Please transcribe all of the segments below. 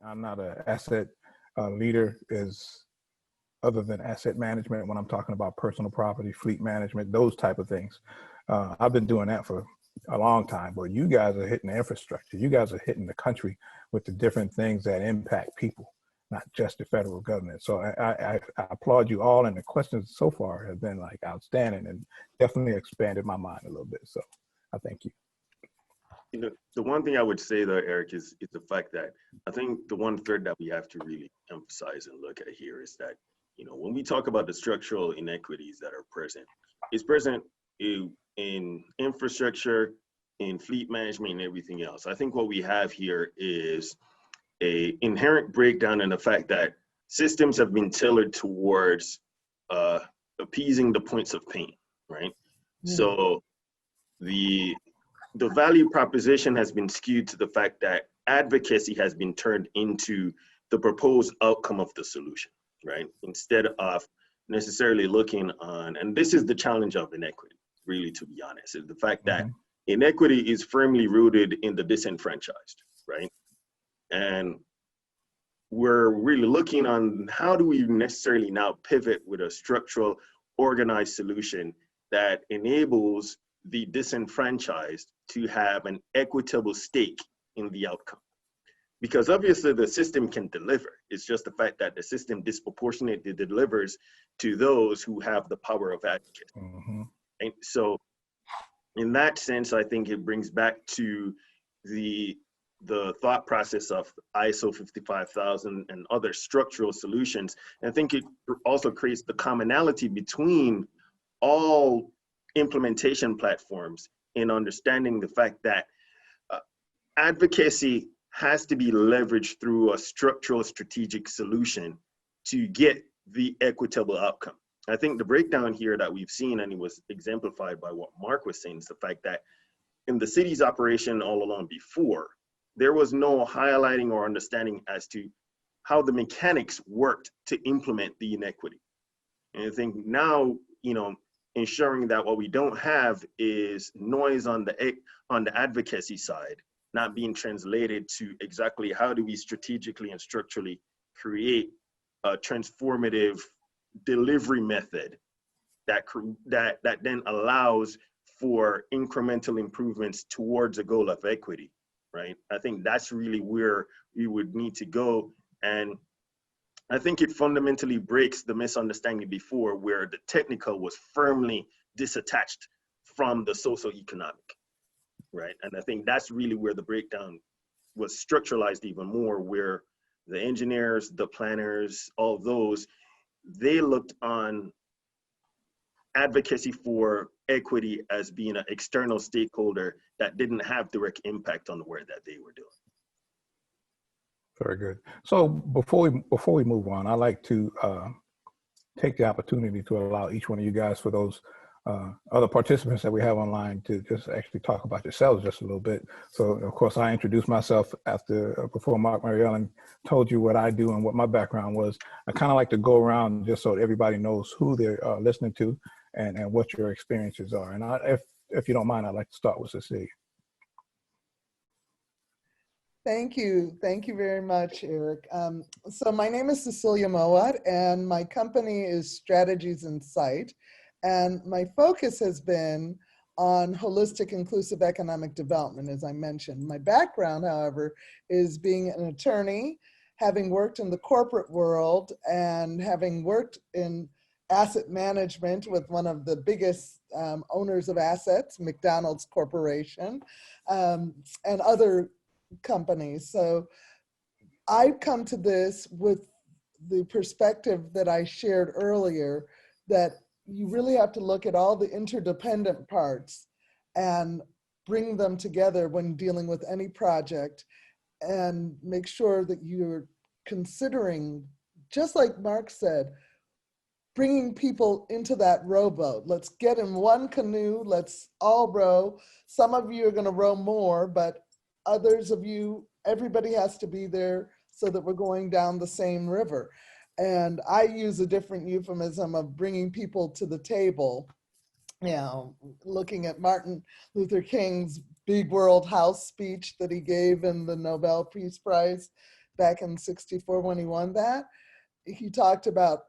I'm not an asset leader other than asset management when I'm talking about personal property, fleet management, those type of things. I've been doing that for a long time, but you guys are hitting the infrastructure. You guys are hitting the country with the different things that impact people, not just the federal government. So I applaud you all, and the questions so far have been like outstanding and definitely expanded my mind a little bit. So I thank you. You know, the one thing I would say though, Eric, is the fact that I think the one third that we have to really emphasize and look at here is that, you know, when we talk about the structural inequities that are present, it's present in infrastructure, in fleet management, and everything else. I think what we have here is a inherent breakdown in the fact that systems have been tailored towards appeasing the points of pain, right? So the value proposition has been skewed to the fact that advocacy has been turned into the proposed outcome of the solution, right? Instead of necessarily looking on, and this is the challenge of inequity, really, to be honest, is the fact that inequity is firmly rooted in the disenfranchised, right? And we're really looking on how do we necessarily now pivot with a structural, organized solution that enables the disenfranchised to have an equitable stake in the outcome. Because obviously the system can deliver. It's just the fact that the system disproportionately delivers to those who have the power of advocacy. And so in that sense, I think it brings back to the thought process of ISO 55000 and other structural solutions. And I think it also creates the commonality between all implementation platforms in understanding the fact that advocacy has to be leveraged through a structural strategic solution to get the equitable outcome. I think the breakdown here that we've seen, and it was exemplified by what Marc was saying, is the fact that in the city's operation all along before, there was no highlighting or understanding as to how the mechanics worked to implement the inequity. And I think now, you know, ensuring that what we don't have is noise on the advocacy side, not being translated to exactly how do we strategically and structurally create a transformative delivery method that then allows for incremental improvements towards a goal of equity, right? I think that's really where we would need to go. And I think it fundamentally breaks the misunderstanding before where the technical was firmly disattached from the socioeconomic, right? And I think that's really where the breakdown was structuralized even more, where the engineers, the planners, all those, they looked on advocacy for equity as being an external stakeholder that didn't have direct impact on the work that they were doing. Very good. So before we move on, I'd like to take the opportunity to allow each one of you guys, for those other participants that we have online, to just actually talk about yourselves just a little bit. So of course I introduced myself before Marc Morial and told you what I do and what my background was. I kind of like to go around just so everybody knows who they're listening to and what your experiences are. And if you don't mind, I'd like to start with Cecilia. Thank you. Thank you very much, Eric. So my name is Cecilia Mowatt, and my company is Strategies Insight. And my focus has been on holistic inclusive economic development, as I mentioned. My background, however, is being an attorney, having worked in the corporate world and having worked in asset management with one of the biggest owners of assets, McDonald's Corporation, and other companies. So I've come to this with the perspective that I shared earlier, that you really have to look at all the interdependent parts and bring them together when dealing with any project, and make sure that you're considering, just like Marc said, bringing people into that rowboat. Let's get in one canoe, let's all row. Some of you are going to row more, but others of you, everybody has to be there so that we're going down the same river. And I use a different euphemism of bringing people to the table. You know, looking at Martin Luther King's big World House speech that he gave in the Nobel Peace Prize back in '64 when he won that. He talked about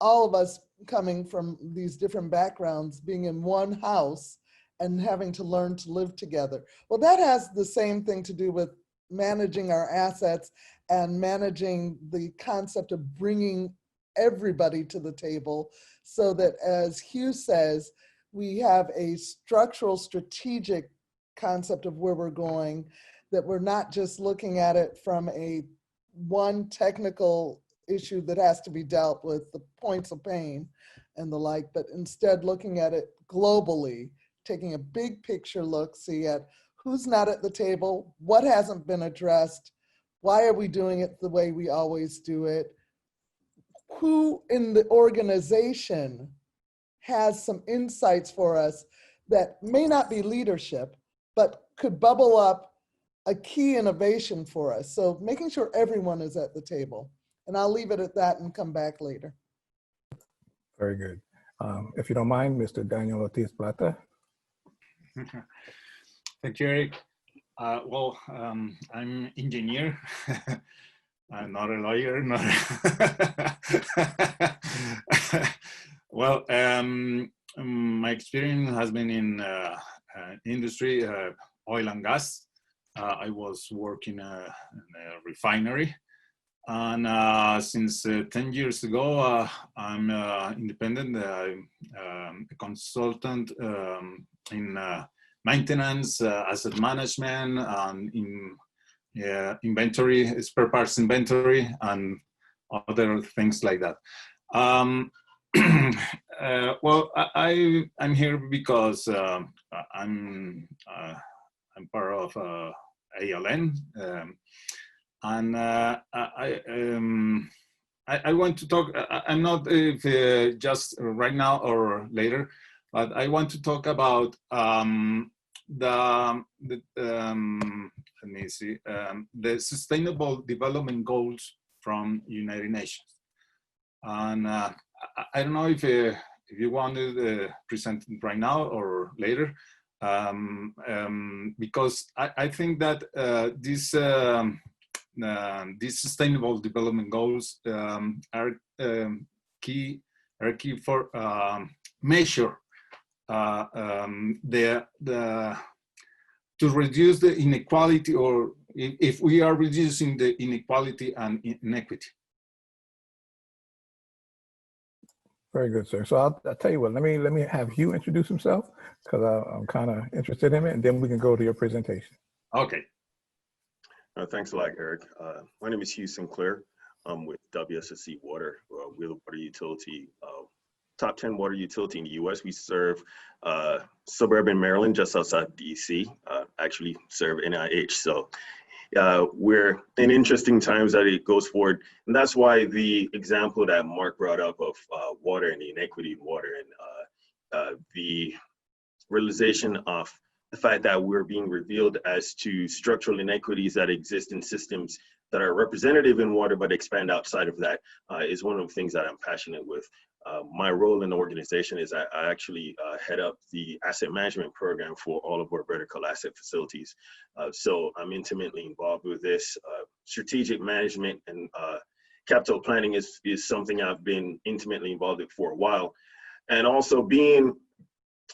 all of us coming from these different backgrounds being in one house and having to learn to live together. Well, that has the same thing to do with managing our assets and managing the concept of bringing everybody to the table so that, as Hugh says, we have a structural, strategic concept of where we're going, that we're not just looking at it from a one technical issue that has to be dealt with, the points of pain and the like, but instead looking at it globally, taking a big picture look, see at who's not at the table, what hasn't been addressed, why are we doing it the way we always do it, who in the organization has some insights for us that may not be leadership, but could bubble up a key innovation for us. So making sure everyone is at the table. And I'll leave it at that and come back later. Very good. If you don't mind, Mr. Daniel Ortiz Plata. Thank you, Eric. Well, I'm engineer. I'm not a lawyer. Not well, my experience has been in industry, oil and gas. I was working in a refinery. And since 10 years ago, I'm independent, a consultant in maintenance, asset management, and in inventory, spare parts inventory, and other things like that. Well, I'm here because I'm part of ALN. And I want to talk, I'm not just right now or later, but I want to talk about let me see, the Sustainable Development Goals from United Nations. And I don't know if you want to present it right now or later, because I think that these Sustainable Development Goals are key for measure to reduce the inequality, or if we are reducing the inequality and inequity. Very good, sir. So I'll tell you what, let me have Hugh introduce himself, because I'm kind of interested in it, and then we can go to your presentation. Okay. Thanks a lot, Eric. My name is Hugh Sinclair. I'm with WSSC Water. We're the water utility, top 10 water utility in the US. We serve Suburban, Maryland, just outside DC, actually serve NIH. So we're in interesting times that it goes forward. And that's why the example that Marc brought up of water and the inequity in water, and the realization of the fact that we're being revealed as to structural inequities that exist in systems that are representative in water but expand outside of that is one of the things that I'm passionate with. My role in the organization is I actually head up the asset management program for all of our vertical asset facilities. So I'm intimately involved with this. Strategic management and capital planning is something I've been intimately involved with for a while. And also being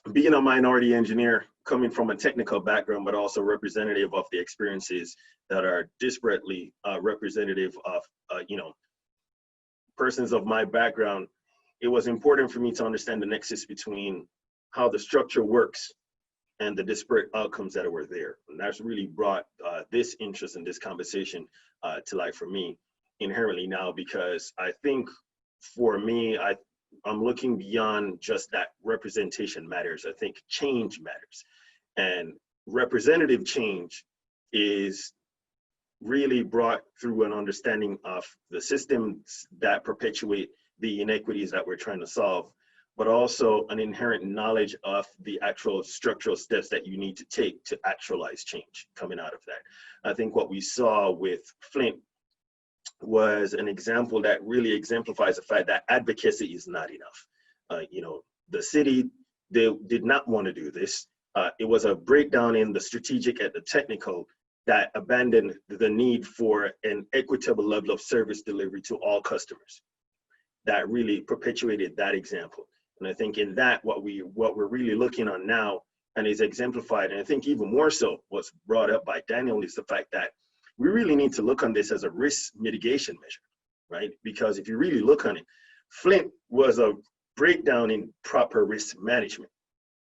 a minority engineer, coming from a technical background, but also representative of the experiences that are disparately representative of, persons of my background, it was important for me to understand the nexus between how the structure works and the disparate outcomes that were there. And that's really brought this interest in this conversation to life for me inherently now, because I think for me, I'm looking beyond just that representation matters. I think change matters. And representative change is really brought through an understanding of the systems that perpetuate the inequities that we're trying to solve, but also an inherent knowledge of the actual structural steps that you need to take to actualize change coming out of that. I think what we saw with Flint was an example that really exemplifies the fact that advocacy is not enough. The city, they did not want to do this. It was a breakdown in the strategic and the technical that abandoned the need for an equitable level of service delivery to all customers, that really perpetuated that example. And I think in that, what we're really looking on now, and is exemplified, and I think even more so what's brought up by Daniel, is the fact that we really need to look on this as a risk mitigation measure, right? Because if you really look on it, Flint was a breakdown in proper risk management,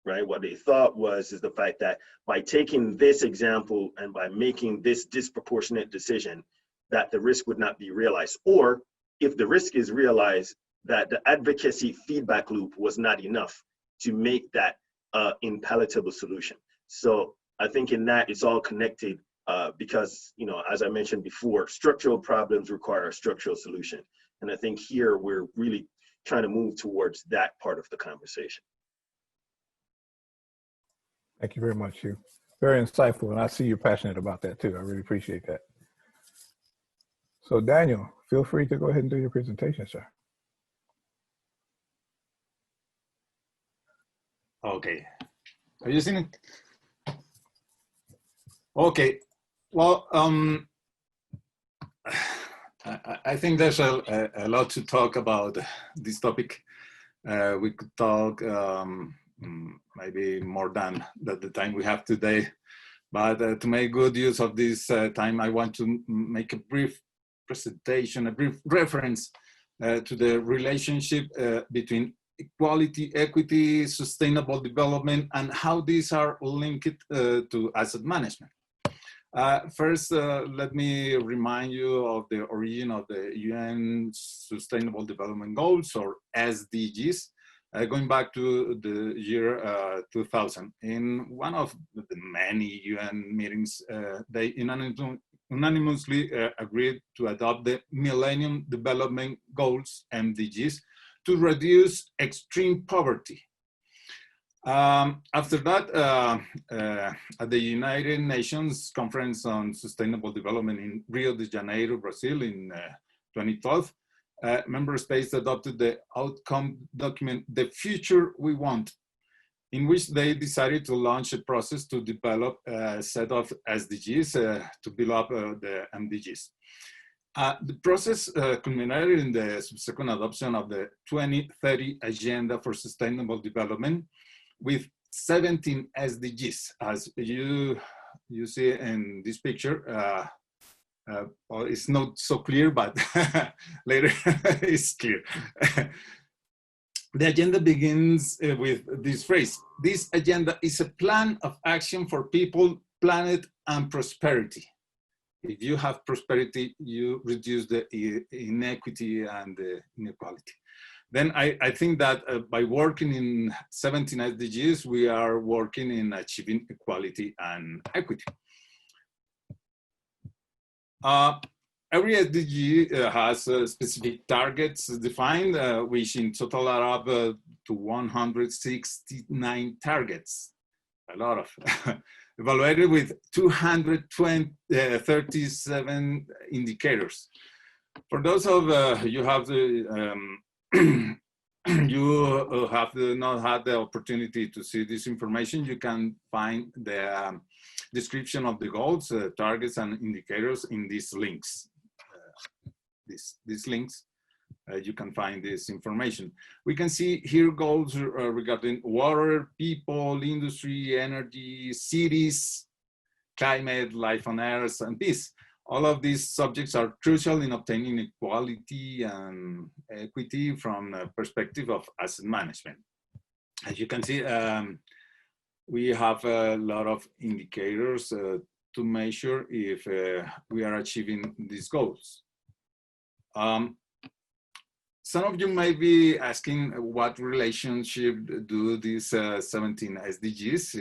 right? What they thought is the fact that by taking this example and by making this disproportionate decision, that the risk would not be realized. Or if the risk is realized, that the advocacy feedback loop was not enough to make that impalatable solution. So I think in that it's all connected because, you know, as I mentioned before, structural problems require a structural solution. And I think here we're really trying to move towards that part of the conversation. Thank you very much, Hugh. Very insightful, and I see you're passionate about that too. I really appreciate that. So Daniel, feel free to go ahead and do your presentation, sir. Okay, are you seeing it? Okay, well, I think there's a lot to talk about this topic. We could talk maybe more than the time we have today, but to make good use of this time, I want to make a brief presentation, a brief reference to the relationship between equality, equity, sustainable development, and how these are linked to asset management. First, let me remind you of the origin of the UN Sustainable Development Goals, or SDGs, going back to the year 2000. In one of the many UN meetings, they unanimously agreed to adopt the Millennium Development Goals, MDGs, to reduce extreme poverty. After that, at the United Nations Conference on Sustainable Development in Rio de Janeiro, Brazil in 2012, member states adopted the outcome document, The Future We Want, in which they decided to launch a process to develop a set of SDGs to build up the MDGs. The process culminated in the subsequent adoption of the 2030 Agenda for Sustainable Development with 17 SDGs. As you see in this picture, well, it's not so clear, but later it's clear. The agenda begins with this phrase: this agenda is a plan of action for people, planet, and prosperity. If you have prosperity, you reduce the inequity and the inequality. Then I think that by working in 17 SDGs, we are working in achieving equality and equity. Every SDG has specific targets defined, which in total are up to 169 targets, a lot of. Evaluated with 237 indicators. For those of you have the not had the opportunity to see this information, you can find the description of the goals, targets, and indicators in these links. These links, you can find this information. We can see here goals regarding water, people, industry, energy, cities, climate, life on Earth, and peace. All of these subjects are crucial in obtaining equality and equity from the perspective of asset management. As you can see, we have a lot of indicators to measure if we are achieving these goals. Some of you may be asking what relationship do these 17 SDGs,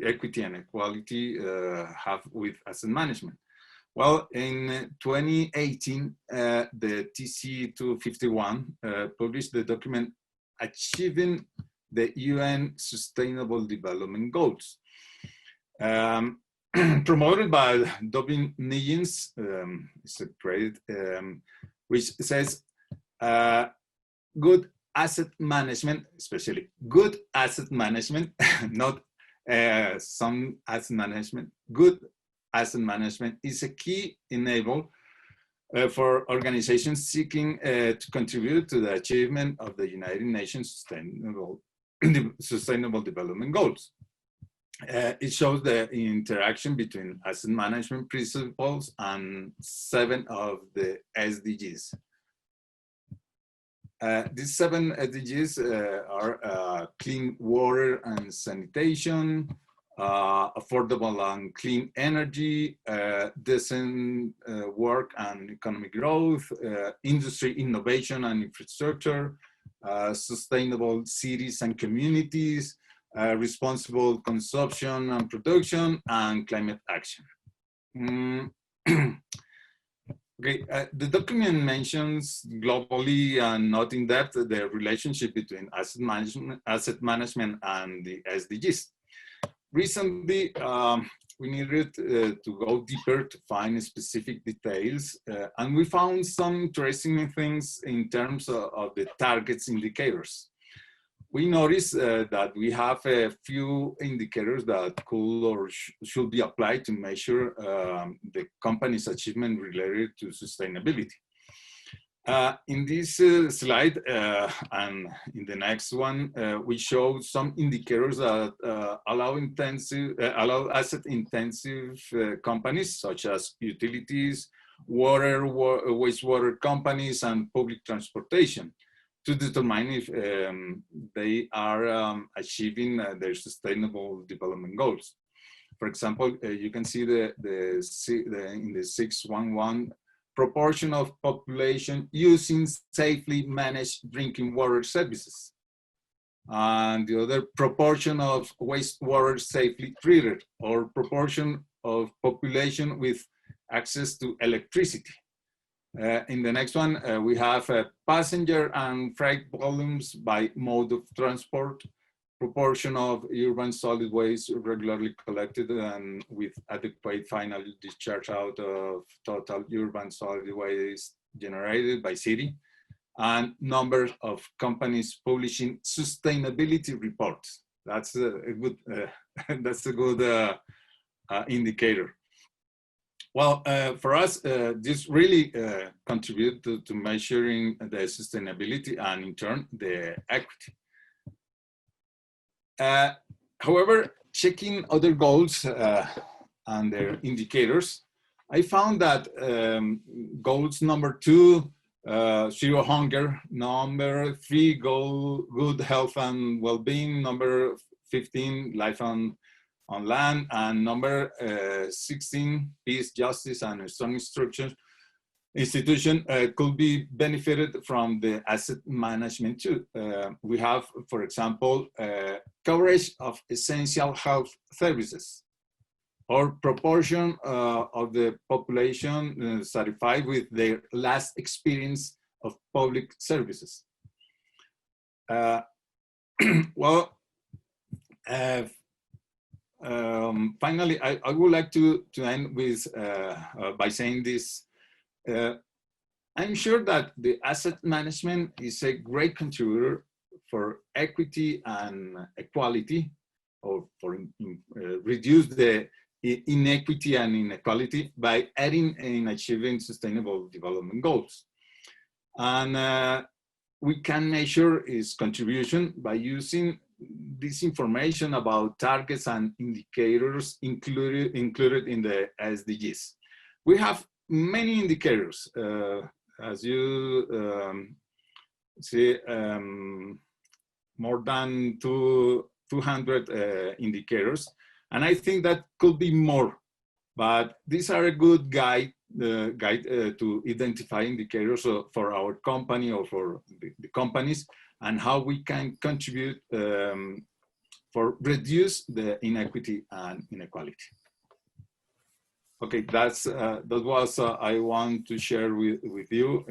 equity and equality, have with asset management? Well, in 2018, the TC 251 published the document Achieving the UN Sustainable Development Goals. Promoted by Dobin Niggins, it's a great, which says, good asset management, especially good asset management, not some asset management, good asset management is a key enabler for organizations seeking to contribute to the achievement of the United Nations Sustainable Development Goals. It shows the interaction between asset management principles and 7 of the SDGs. These 7 SDGs are clean water and sanitation, affordable and clean energy, decent work and economic growth, industry innovation and infrastructure, sustainable cities and communities, responsible consumption and production, and climate action. Okay, the document mentions globally and not in depth the relationship between asset management and the SDGs. Recently, we needed to go deeper to find specific details, and we found some interesting things in terms of the targets indicators. We noticed that we have a few indicators that could or should be applied to measure the company's achievement related to sustainability. In this slide and in the next one, we show some indicators that allow asset-intensive companies such as utilities, wastewater companies, and public transportation to determine if they are achieving their sustainable development goals. For example, you can see in the 611 proportion of population using safely managed drinking water services, and the other proportion of wastewater safely treated, or proportion of population with access to electricity. In the next one, we have passenger and freight volumes by mode of transport, proportion of urban solid waste regularly collected and with adequate final discharge out of total urban solid waste generated by city, and number of companies publishing sustainability reports. That's a good, indicator. Well, for us, this really contributes to measuring the sustainability and in turn, the equity. However, checking other goals and their indicators, I found that goals number 2, zero hunger, number 3, good health and well-being, number 15, life on land, and number 16, peace, justice, and a strong institution could be benefited from the asset management too. We have, for example, coverage of essential health services, or proportion of the population satisfied with their last experience of public services. Finally, I would like to end with by saying this. I'm sure that the asset management is a great contributor for equity and equality, or for reduce the inequity and inequality by adding and achieving sustainable development goals. And we can measure its contribution by using this information about targets and indicators included in the SDGs. We have many indicators, as you see, more than 200 indicators, and I think that could be more, but these are a good guide to identify indicators for our company or for the companies, and how we can contribute for reduce the inequity and inequality. Okay, that's that was I want to share with you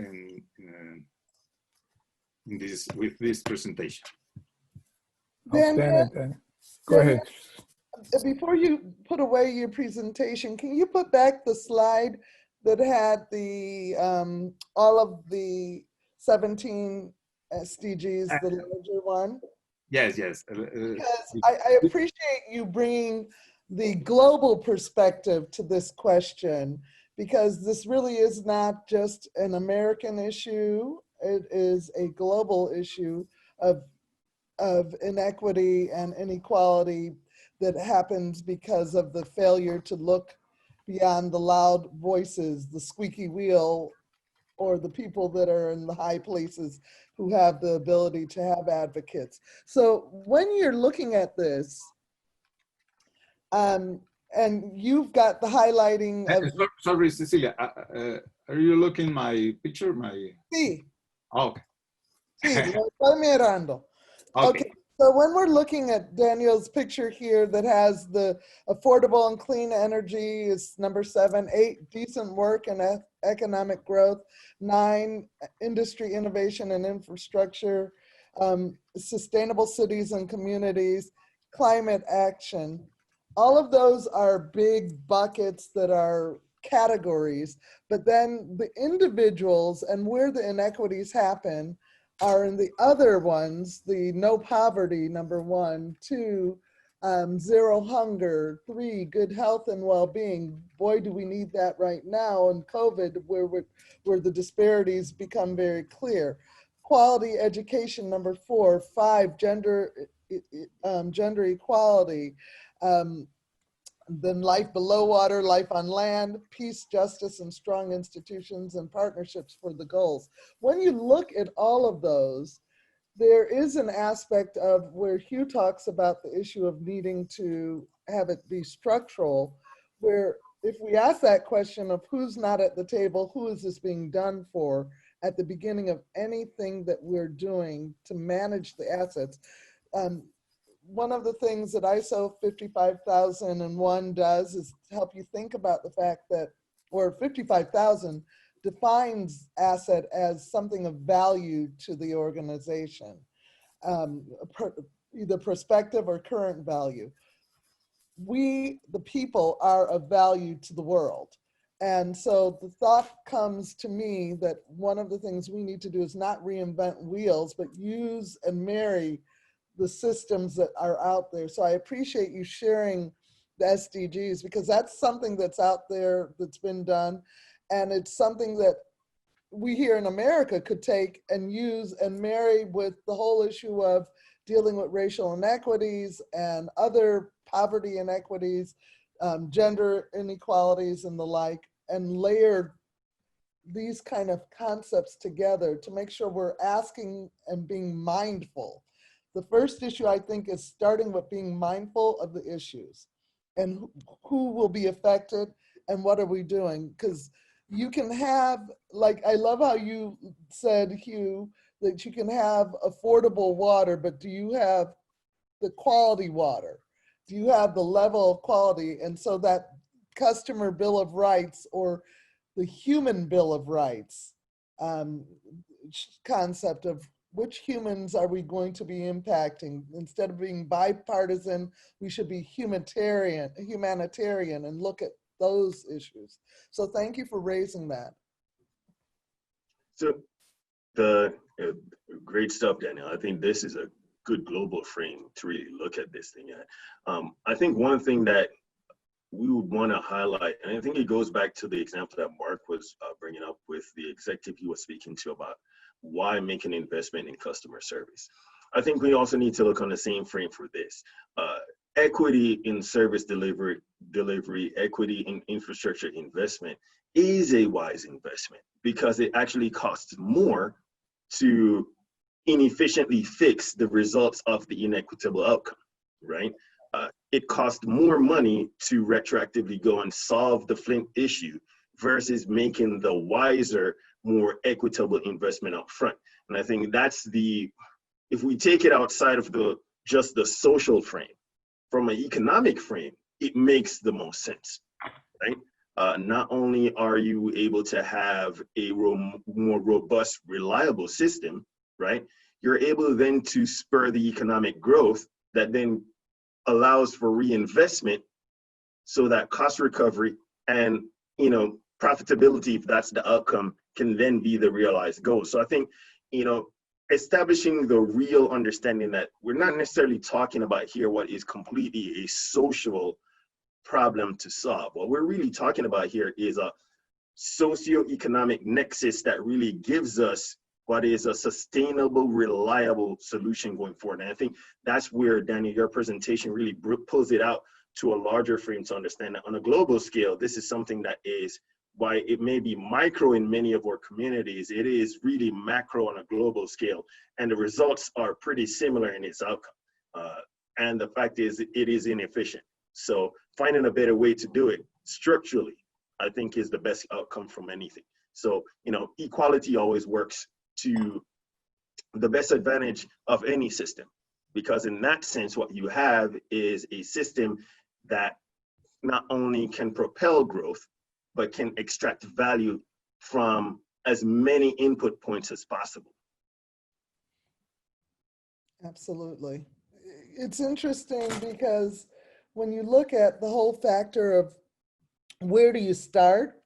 with this presentation. Then, go ahead. Before you put away your presentation, can you put back the slide that had the all of the 17 SDGs, the larger one? Yes. Because I appreciate you bringing the global perspective to this question, because this really is not just an American issue. It is a global issue of inequity and inequality that happens because of the failure to look beyond the loud voices, the squeaky wheel, or the people that are in the high places who have the ability to have advocates. So when you're looking at this, and you've got the highlighting of— Sorry, Cecilia, are you looking my picture? Sí, Oh, okay. sí, lo estoy mirando. Okay, so when we're looking at Daniel's picture here that has the affordable and clean energy is number 7, 8, decent work and economic growth, 9, industry innovation and infrastructure, sustainable cities and communities, climate action. All of those are big buckets that are categories, but then the individuals and where the inequities happen are in the other ones, the no poverty, number 1, 2, 0 hunger, 3, good health and well-being. Boy, do we need that right now in COVID, where the disparities become very clear. Quality education, number 4, 5, gender equality. Then life below water, life on land, peace, justice, and strong institutions and partnerships for the goals. When you look at all of those, there is an aspect of where Hugh talks about the issue of needing to have it be structural, where if we ask that question of who's not at the table, who is this being done for, at the beginning of anything that we're doing to manage the assets, one of the things that ISO 55001 does is help you think about the fact that, or 55,000 defines asset as something of value to the organization, either prospective or current value. We, the people, are of value to the world. And so the thought comes to me that one of the things we need to do is not reinvent wheels, but use and marry the systems that are out there. So I appreciate you sharing the SDGs, because that's something that's out there that's been done. And it's something that we here in America could take and use and marry with the whole issue of dealing with racial inequities and other poverty inequities, gender inequalities and the like, and layer these kind of concepts together to make sure we're asking and being mindful. The first issue, I think, is starting with being mindful of the issues and who will be affected and what are we doing. Because you can have, like, I love how you said, Hugh, that you can have affordable water, but do you have the quality water? Do you have the level of quality? And so that customer bill of rights, or the human bill of rights concept of which humans are we going to be impacting? Instead of being bipartisan, we should be humanitarian and look at those issues. So thank you for raising that. So great stuff, Daniel. I think this is a good global frame to really look at this thing at. I think one thing that we would want to highlight, and I think it goes back to the example that Marc was bringing up with the executive he was speaking to about why make an investment in customer service. I think we also need to look on the same frame for this. Equity in service delivery, equity in infrastructure investment is a wise investment, because it actually costs more to inefficiently fix the results of the inequitable outcome, right? It costs more money to retroactively go and solve the Flint issue versus making the wiser, more equitable investment up front. And I think that's if we take it outside of just the social frame, from an economic frame, it makes the most sense, right? Not only are you able to have a more robust, reliable system, right? You're able then to spur the economic growth that then allows for reinvestment, so that cost recovery and profitability, if that's the outcome, can then be the realized goal. So I think establishing the real understanding that we're not necessarily talking about here what is completely a social problem to solve. What we're really talking about here is a socioeconomic nexus that really gives us what is a sustainable, reliable solution going forward. And I think that's where, Danny, your presentation really pulls it out to a larger frame to understand that on a global scale, this is something that is, why it may be micro in many of our communities, it is really macro on a global scale. And the results are pretty similar in its outcome. And the fact is, it is inefficient. So finding a better way to do it structurally, I think, is the best outcome from anything. So, you know, equality always works to the best advantage of any system, because in that sense, what you have is a system that not only can propel growth, but can extract value from as many input points as possible. Absolutely. It's interesting because when you look at the whole factor of where do you start,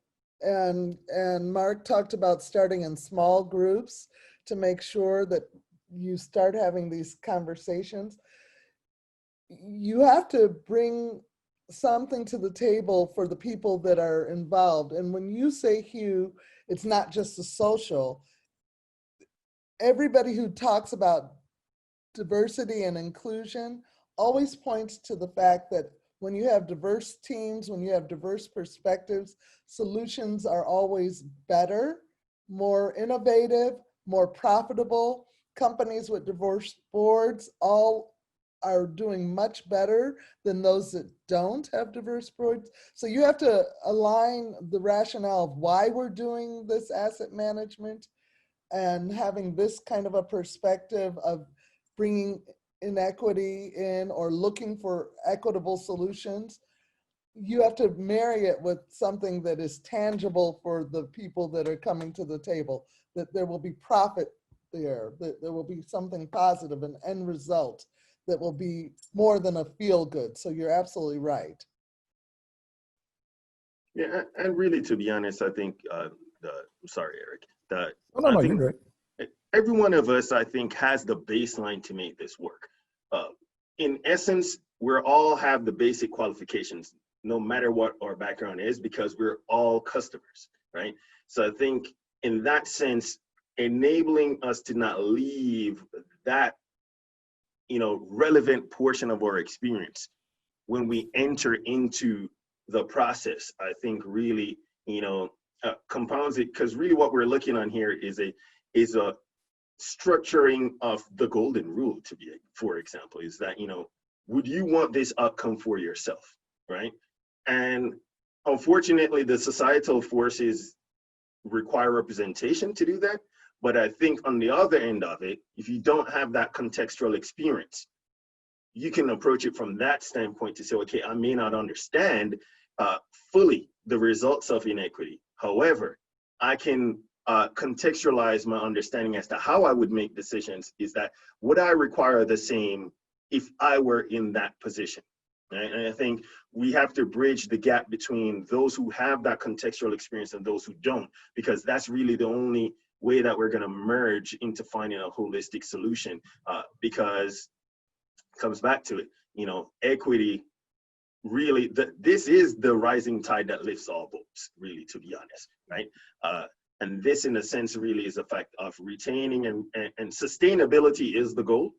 and Mark talked about starting in small groups to make sure that you start having these conversations. You have to bring something to the table for the people that are involved. And when you say, Hugh, it's not just the social, everybody who talks about diversity and inclusion always points to the fact that when you have diverse teams, when you have diverse perspectives, solutions are always better, more innovative, more profitable. Companies with diverse boards all are doing much better than those that don't have diverse boards. So you have to align the rationale of why we're doing this asset management and having this kind of a perspective of bringing inequity in or looking for equitable solutions. You have to marry it with something that is tangible for the people that are coming to the table, that there will be profit there, that there will be something positive, an end result that will be more than a feel good. So you're absolutely right. Yeah, and really, to be honest, I think, sorry, Eric, No, you're great. Every one of us, I think, has the baseline to make this work. In essence, we all have the basic qualifications, no matter what our background is, because we're all customers, right? So I think in that sense, enabling us to not leave that, you know, relevant portion of our experience when we enter into the process, I think really, you know, compounds it, because really what we're looking on here is a structuring of the golden rule, to be, for example, is that, you know, would you want this outcome for yourself, right? And unfortunately, the societal forces require representation to do that. But I think on the other end of it, if you don't have that contextual experience, you can approach it from that standpoint to say, okay, I may not understand fully the results of inequity. However, I can contextualize my understanding as to how I would make decisions. Is that, would I require the same if I were in that position? Right? And I think we have to bridge the gap between those who have that contextual experience and those who don't, because that's really the only way that we're going to merge into finding a holistic solution, because it comes back to it, you know, equity really, this is the rising tide that lifts all boats, really, to be honest, right? And this, in a sense, really is a fact of retaining and sustainability is the goal.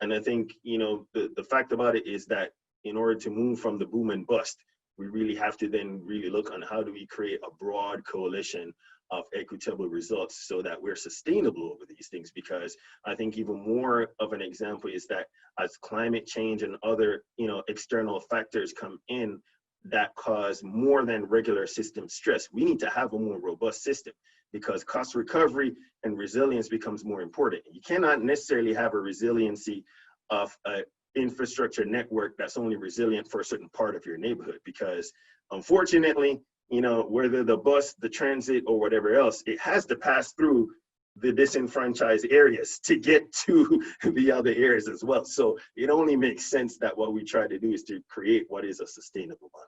And I think, you know, the fact about it is that in order to move from the boom and bust, we really have to then really look on how do we create a broad coalition of equitable results so that we're sustainable over these things. Because I think even more of an example is that as climate change and other, you know, external factors come in that cause more than regular system stress, we need to have a more robust system, because cost recovery and resilience becomes more important. You cannot necessarily have a resiliency of an infrastructure network that's only resilient for a certain part of your neighborhood, because unfortunately, you know, whether the bus, the transit, or whatever else, it has to pass through the disenfranchised areas to get to the other areas as well. So it only makes sense that what we try to do is to create what is a sustainable one.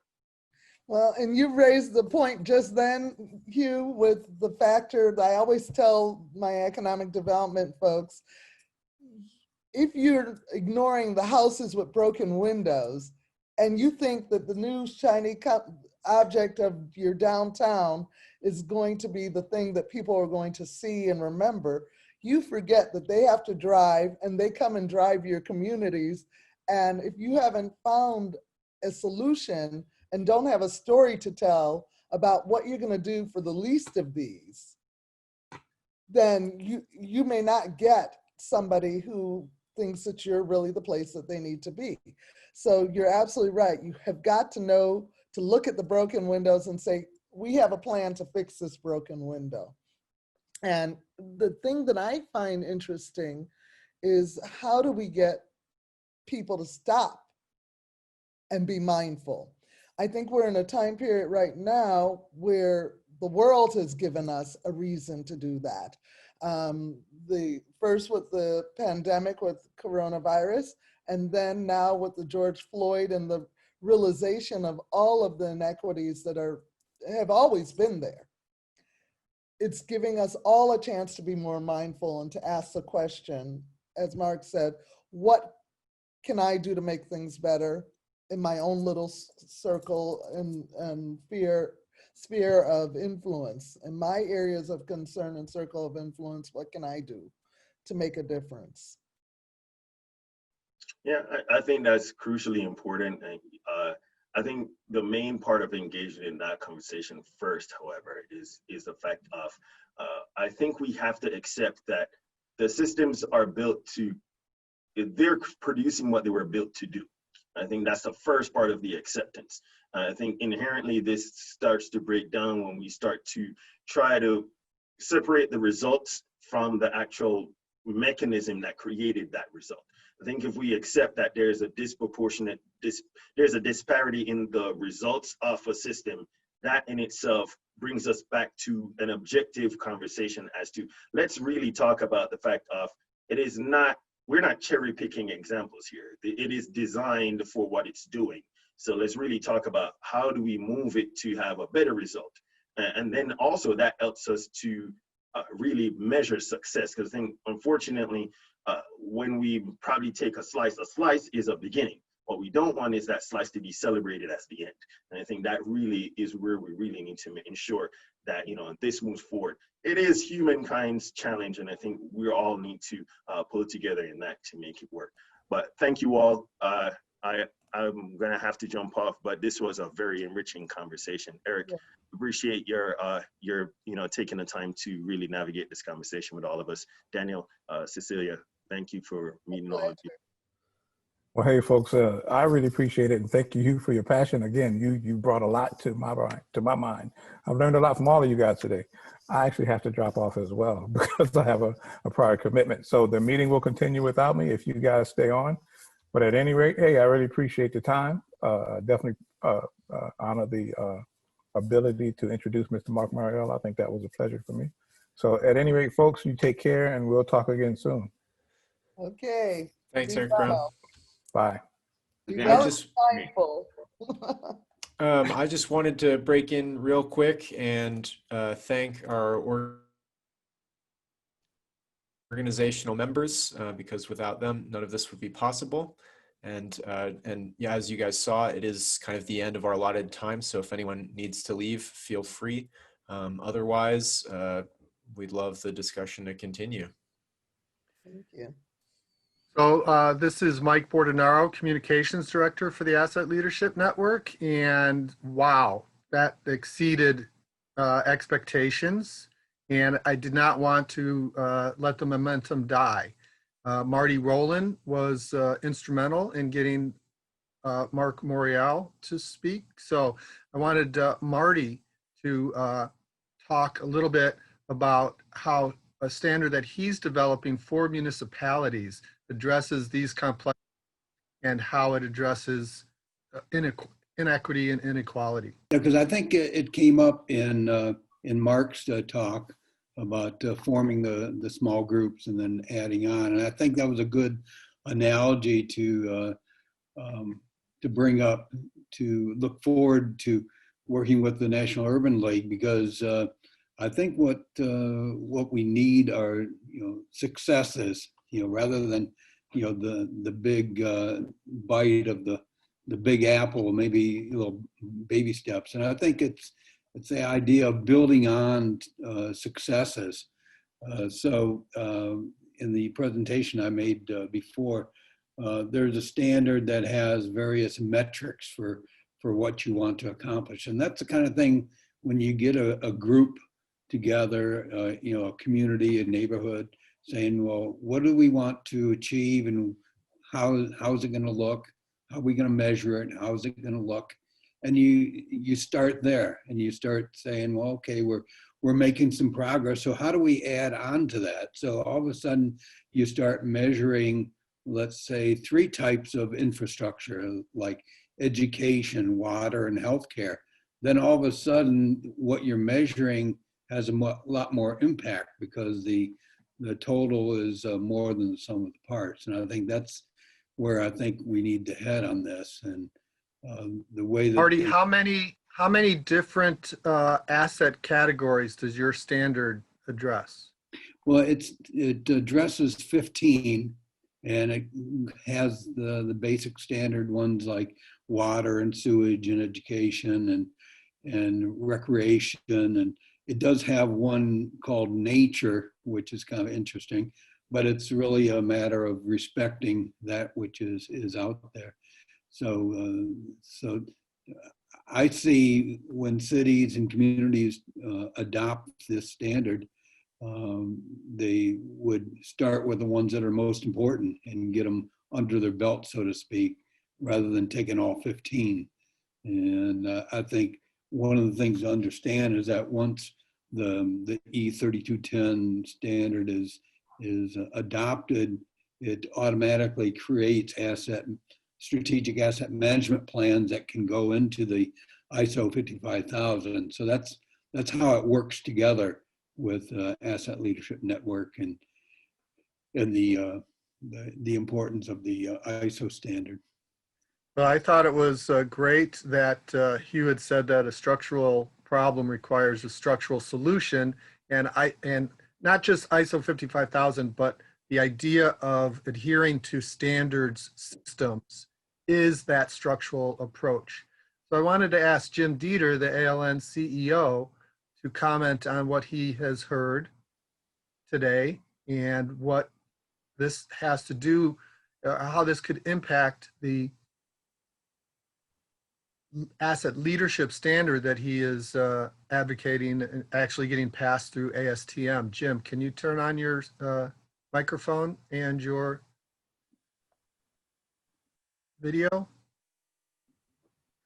Well, and you raised the point just then, Hugh, with the factor that I always tell my economic development folks, if you're ignoring the houses with broken windows and you think that the new shiny object of your downtown is going to be the thing that people are going to see and remember, you forget that they have to drive, and they come and drive your communities. And if you haven't found a solution and don't have a story to tell about what you're going to do for the least of these, then you may not get somebody who thinks that you're really the place that they need to be. So you're absolutely right. You have got to know to look at the broken windows and say, we have a plan to fix this broken window. And the thing that I find interesting is, how do we get people to stop and be mindful? I think we're in a time period right now where the world has given us a reason to do that. The first with the pandemic with coronavirus, and then now with the George Floyd and the realization of all of the inequities that have always been there. It's giving us all a chance to be more mindful and to ask the question, as Marc said, what can I do to make things better in my own little circle and sphere of influence? In my areas of concern and circle of influence, what can I do to make a difference? Yeah, I think that's crucially important. And I think the main part of engaging in that conversation first, however, is the fact of, I think we have to accept that the systems are built to, they're producing what they were built to do. I think that's the first part of the acceptance. I think inherently this starts to break down when we start to try to separate the results from the actual mechanism that created that result. I think if we accept that there's a there's a disparity in the results of a system, that in itself brings us back to an objective conversation as to, let's really talk about the fact of, we're not cherry picking examples here. It is designed for what it's doing. So let's really talk about how do we move it to have a better result. And then also that helps us to really measure success. Because I think, unfortunately, when we probably take a slice is a beginning. What we don't want is that slice to be celebrated as the end. And I think that really is where we really need to ensure that, this moves forward. It is humankind's challenge, and I think we all need to pull together in that to make it work. But thank you all. I'm gonna have to jump off, but this was a very enriching conversation. Eric, appreciate your taking the time to really navigate this conversation with all of us. Daniel, Cecilia, thank you for meeting all of you. Well, hey, folks, I really appreciate it, and thank you, Hugh, for your passion. Again, you brought a lot to my mind. I've learned a lot from all of you guys today. I actually have to drop off as well because I have a prior commitment. So the meeting will continue without me if you guys stay on. But at any rate, hey, I really appreciate the time. Definitely honor the ability to introduce Mr. Marc Morial. I think that was a pleasure for me. So at any rate, folks, you take care, and we'll talk again soon. Okay. Thanks, Eric Brown. Bye. I just wanted to break in real quick and thank our organizational members, because without them, none of this would be possible. And yeah, as you guys saw, it is kind of the end of our allotted time. So if anyone needs to leave, feel free. Otherwise, we'd love the discussion to continue. Thank you. So this is Mike Bordenaro, Communications Director for the Asset Leadership Network. And wow, that exceeded expectations. And I did not want to let the momentum die. Marty Rowland was instrumental in getting Marc Morial to speak. So I wanted Marty to talk a little bit about how a standard that he's developing for municipalities addresses these complex and how it addresses inequity and inequality. Yeah, because I think it came up in Marc's talk about forming the small groups and then adding on, and I think that was a good analogy to bring up, to look forward to working with the National Urban League, because I think what we need are successes, rather than the big bite of the big apple, maybe little baby steps. And I think it's the idea of building on successes. So in the presentation I made before, there's a standard that has various metrics for what you want to accomplish. And that's the kind of thing when you get a group together, you know, a community, a neighborhood, saying, well, what do we want to achieve and how is it going to look? How are we going to measure it? How is it going to look? And you start there and you start saying, well, okay, we're making some progress. So how do we add on to that? So all of a sudden you start measuring, let's say, 3 types of infrastructure like education, water, and healthcare. Then all of a sudden what you're measuring has a lot more impact because the total is more than the sum of the parts. And I think that's where I think we need to head on this. And the way that Marty, how many different asset categories does your standard address? Well, it addresses 15, and it has the basic standard ones like water and sewage and education and recreation. And it does have one called nature, which is kind of interesting, but it's really a matter of respecting that which is out there. So, so I see when cities and communities adopt this standard, they would start with the ones that are most important and get them under their belt, so to speak, rather than taking all 15. And I think one of the things to understand is that once the E3210 standard is adopted, it automatically creates strategic asset management plans that can go into the ISO 55000. So that's how it works together with Asset Leadership Network and the importance of the ISO standard. Well, I thought it was great that Hugh had said that a structural problem requires a structural solution, and not just ISO 55000, but the idea of adhering to standards systems is that structural approach. So I wanted to ask Jim Dieter, the ALN CEO, to comment on what he has heard today and what this has to do, how this could impact the asset leadership standard that he is advocating and actually getting passed through ASTM. Jim, can you turn on your microphone and your video?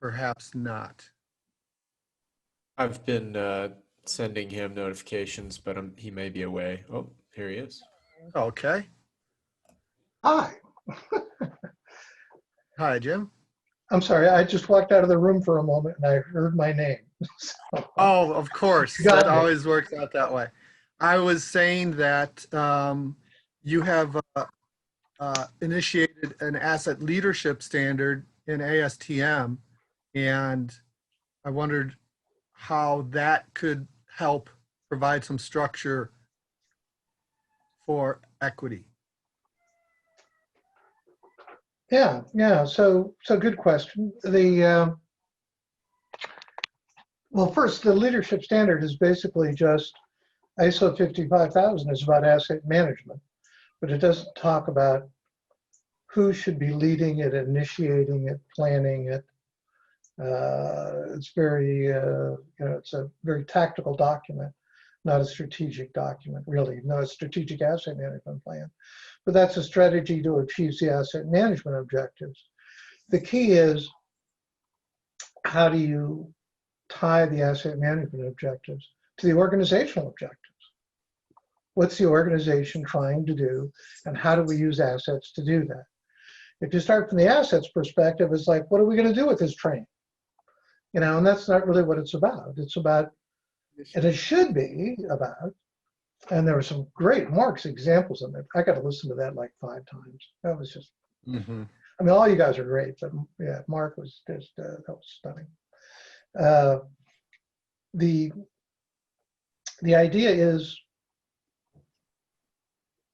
Perhaps not. I've been sending him notifications, but he may be away. Oh, here he is. Okay. Hi. Hi, Jim. I'm sorry, I just walked out of the room for a moment and I heard my name. So, Oh, of course. You got That me. always works out that way. I was saying that you have initiated an asset leadership standard in ASTM, and I wondered how that could help provide some structure for equity. yeah. So good question. Well, first, the leadership standard is basically just ISO 55000 is about asset management, but it doesn't talk about who should be leading it, initiating it, planning it. It's very, it's a very tactical document, not a strategic document, really, not a strategic asset management plan. But that's a strategy to achieve the asset management objectives. The key is, how do you tie the asset management objectives to the organizational objectives? What's the organization trying to do, and how do we use assets to do that? If you start from the assets perspective, it's like, what are we going to do with this train? And that's not really what it's about. It's about, and it should be about, and there were some great Marc's examples of it. I got to listen to that like 5 times. That was just, I mean, all you guys are great, but yeah, Marc was just, that was stunning. The idea is,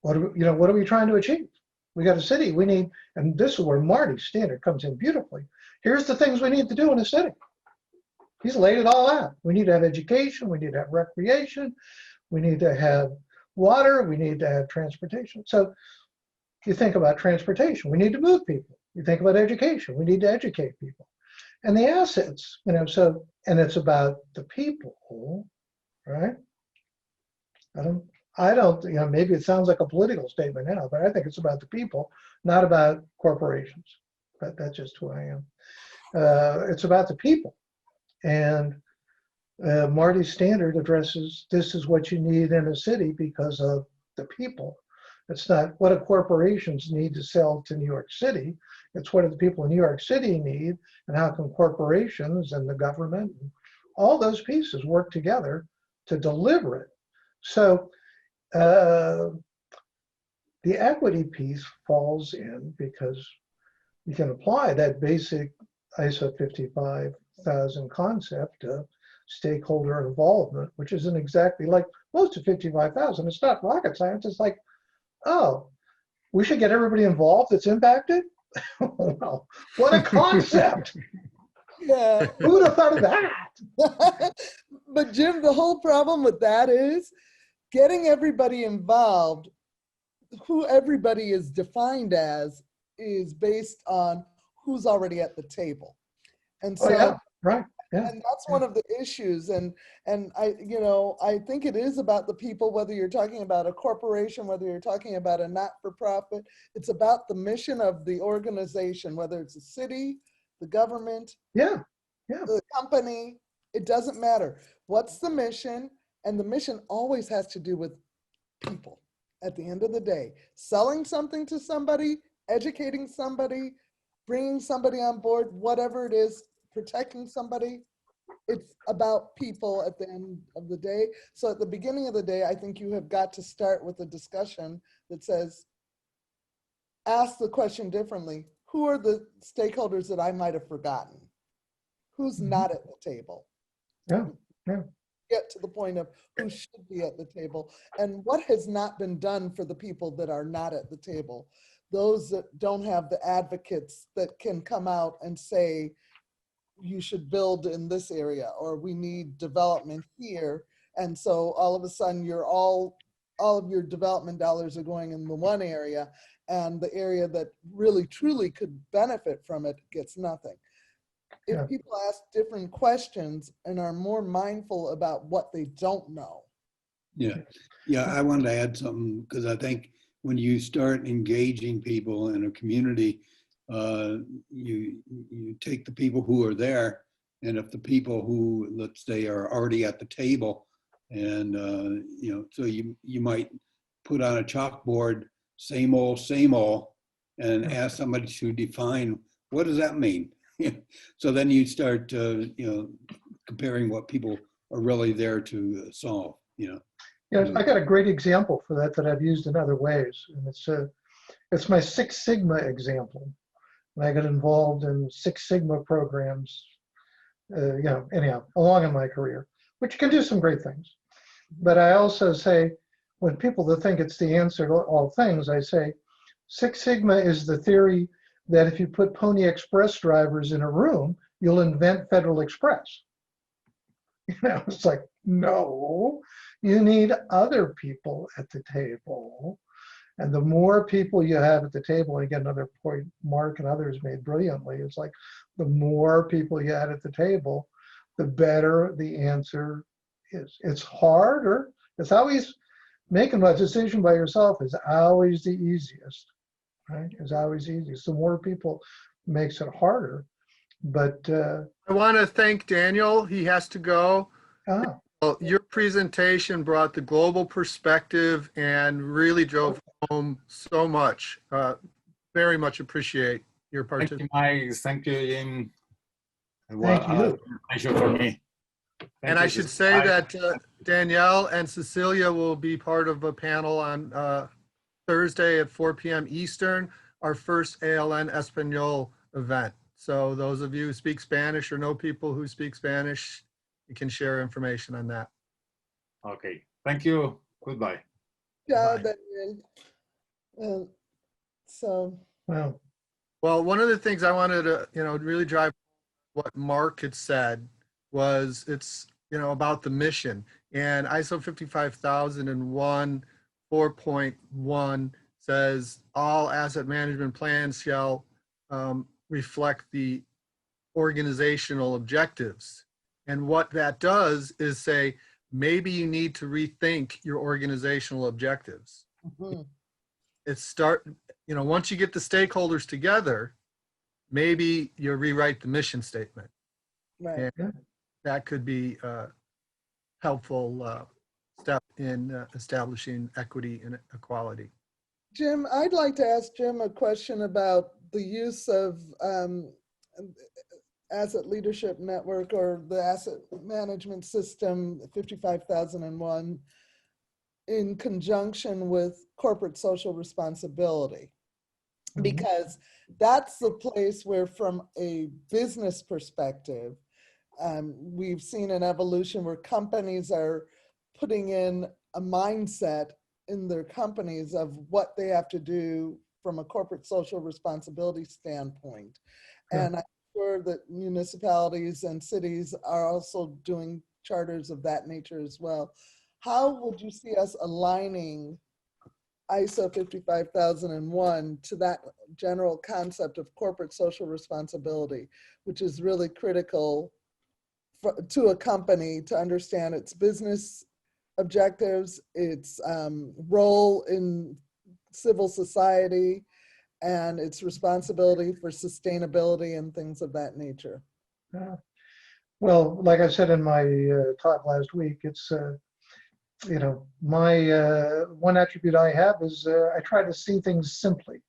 what are we trying to achieve? We got a city, we need, and this is where Marty's standard comes in beautifully. here's the things we need to do in a city. He's laid it all out. We need to have education. We need to have recreation. We need to have water. We need to have transportation. So you think about transportation. We need to move people. You think about education. We need to educate people. And the assets, you know, so, and it's about the people, right? I don't, you know, maybe it sounds like a political statement now, but I think it's about the people, not about corporations. But that's just who I am. It's about the people. And Marty's standard addresses this is what you need in a city because of the people. It's not what do corporations need to sell to New York City. It's what do the people in New York City need, and how can corporations and the government, and all those pieces work together to deliver it. So the equity piece falls in because you can apply that basic ISO 55,000 concept of stakeholder involvement, which isn't exactly like most of 55,000. It's not rocket science. It's like, oh, we should get everybody involved that's impacted? Well, what a concept. Yeah. Who would have thought of that? But Jim, the whole problem with that is getting everybody involved. Who everybody is defined as is based on who's already at the table. And so, Oh, yeah, right. Yeah. and that's one of the issues. And I, you know, I think it is about the people, whether you're talking about a corporation, whether you're talking about a not-for-profit, it's about the mission of the organization, whether it's a city, the government, Yeah. Yeah. the company, it doesn't matter. What's the mission? And the mission always has to do with people at the end of the day. Selling something to somebody, educating somebody, bringing somebody on board, whatever it is, protecting somebody, it's about people at the end of the day. So at the beginning of the day, I think you have got to start with a discussion that says, ask the question differently. Who are the stakeholders that I might have forgotten? Who's not at the table? Yeah. Yeah. Get to the point of who should be at the table and what has not been done for the people that are not at the table. Those that don't have the advocates that can come out and say, you should build in this area, or we need development here. And so all of a sudden you're all of your development dollars are going in the one area, and the area that really truly could benefit from it gets nothing. If Yeah. people ask different questions and are more mindful about what they don't know. Yeah, yeah. I wanted to add something because I think when you start engaging people in a community, you take the people who are there, and if the people who, let's say, are already at the table, and you know, so you might put on a chalkboard, same old, and ask somebody to define what does that mean. So then you start, you know, comparing what people are really there to solve. You know. Yeah, I got a great example for that I've used in other ways, and it's my Six Sigma example. And I got involved in Six Sigma programs, you know, anyhow, along in my career, which can do some great things. But I also say, when people that think it's the answer to all things, I say, Six Sigma is the theory that if you put Pony Express drivers in a room, you'll invent Federal Express. You know, it's like, no, you need other people at the table. And the more people you have at the table, and again, another point Mark and others made brilliantly, it's like the more people you had at the table, the better the answer is. It's harder. It's always making a decision by yourself is always the easiest, right? It's always easiest. The more people makes it harder. But I want to thank Daniel. He has to go. ah, Well, your presentation brought the global perspective and really drove home so much. Very much appreciate your Thank participation. you, Mike. Thank you, Jim. Thank you. Pleasure for me. And I should say that Danielle and Cecilia will be part of a panel on Thursday at 4 p.m. Eastern, our first ALN Espanol event. So those of you who speak Spanish or know people who speak Spanish, you can share information on that. Okay. Thank you. Goodbye. Yeah, Bye. so well, Well, one of the things I wanted to, really drive what Mark had said was it's, about the mission. And ISO 55001 4.1 says all asset management plans shall reflect the organizational objectives. And what that does is say, maybe you need to rethink your organizational objectives. Mhm. Once you get the stakeholders together, maybe you rewrite the mission statement. Right. And that could be a helpful step in establishing equity and equality. Jim, I'd like to ask Jim a question about the use of Asset Leadership Network or the Asset Management System 55001 in conjunction with corporate social responsibility. Because that's the place where, from a business perspective, we've seen an evolution where companies are putting in a mindset in their companies of what they have to do from a corporate social responsibility standpoint. Yeah. And I'm sure that municipalities and cities are also doing charters of that nature as well. How would you see us aligning ISO 55001 to that general concept of corporate social responsibility, which is really critical to a company to understand its business objectives, its role in civil society, and its responsibility for sustainability and things of that nature? Well, like I said in my talk last week, it's my one attribute I have is I try to see things simply.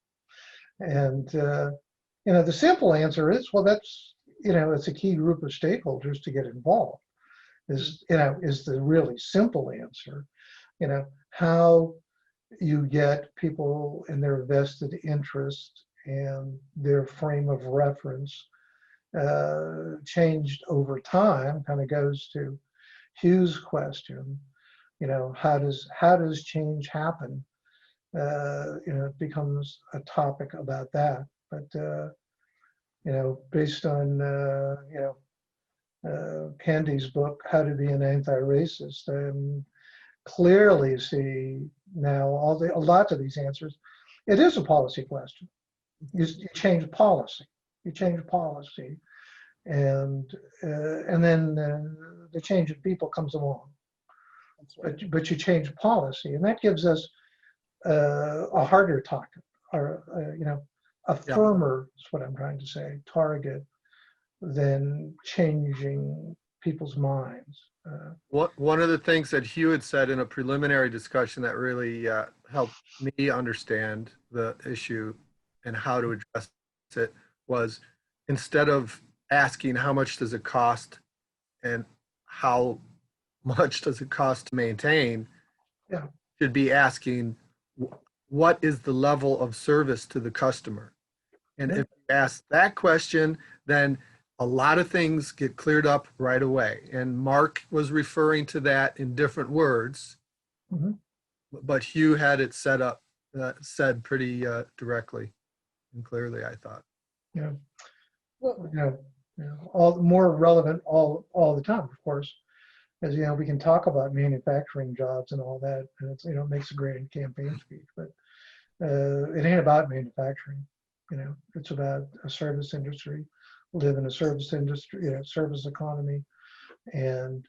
And, the simple answer is, well, that's, it's a key group of stakeholders to get involved is the really simple answer. How you get people and their vested interest and their frame of reference changed over time kind of goes to Hugh's question. How does change happen? It becomes a topic about that. But based on Candy's book, How to Be an Anti-Racist, clearly see now a lot of these answers. It is a policy question. You change policy. You change policy, and then the change of people comes along. But you change policy, and that gives us a harder target, or a firmer, is what I'm trying to say, target than changing people's minds. One of the things that Hugh had said in a preliminary discussion that really helped me understand the issue and how to address it was, instead of asking how much does it cost and how much does it cost to maintain, should be asking what is the level of service to the customer. And if you ask that question, then a lot of things get cleared up right away. And Mark was referring to that in different words, but Hugh had it said pretty directly and clearly, I thought. All more relevant all the time, of course, as we can talk about manufacturing jobs and all that, and it's it makes a great campaign speech, but it ain't about manufacturing. It's about a service industry. We live in a service industry, service economy, and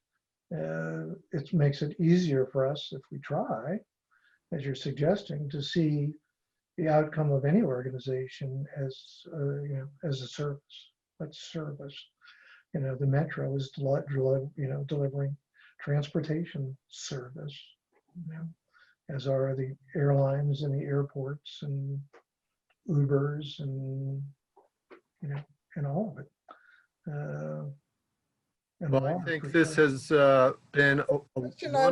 it makes it easier for us if we try, as you're suggesting, to see the outcome of any organization as as a service. That's service. The metro is delivering transportation service, as are the airlines and the airports and Ubers and and all of it. Well, I think this has been a Question I